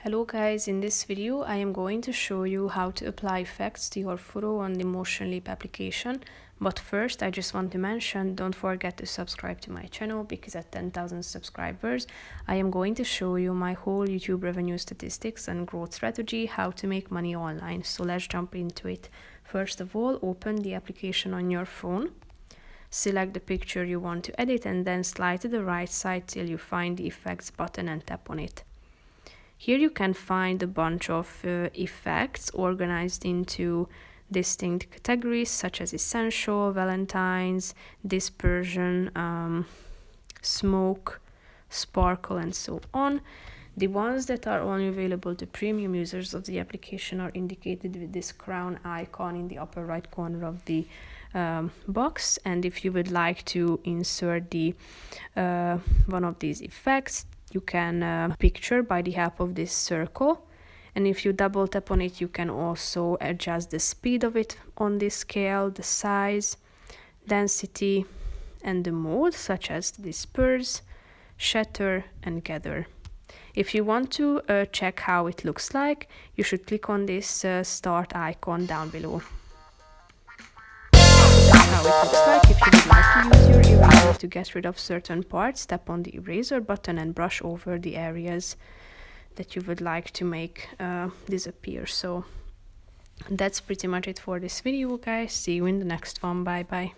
Hello guys, in this video I am going to show you how to apply effects to your photo on the Motionleap application. But first I just want to mention, don't forget to subscribe to my channel, because at 10,000 subscribers I am going to show you my whole YouTube revenue statistics and growth strategy, how to make money online. So let's jump into it. First of all, open the application on your phone. Select the picture you want to edit and then slide to the right side till you find the effects button and tap on it. Here you can find a bunch of effects organized into distinct categories such as essential, Valentine's, dispersion, smoke, sparkle, and so on. The ones that are only available to premium users of the application are indicated with this crown icon in the upper right corner of the box. And if you would like to insert the one of these effects, you can picture by the help of this circle, and if you double tap on it you can also adjust the speed of it on this scale, the size, density, and the mode, such as disperse, shatter, and gather. If you want to check how it looks like, you should click on this start icon down below. That's how it looks like. If you would like to use your eraser to get rid of certain parts, tap on the eraser button and brush over the areas that you would like to make disappear. So that's pretty much it for this video, guys. See you in the next one. Bye bye.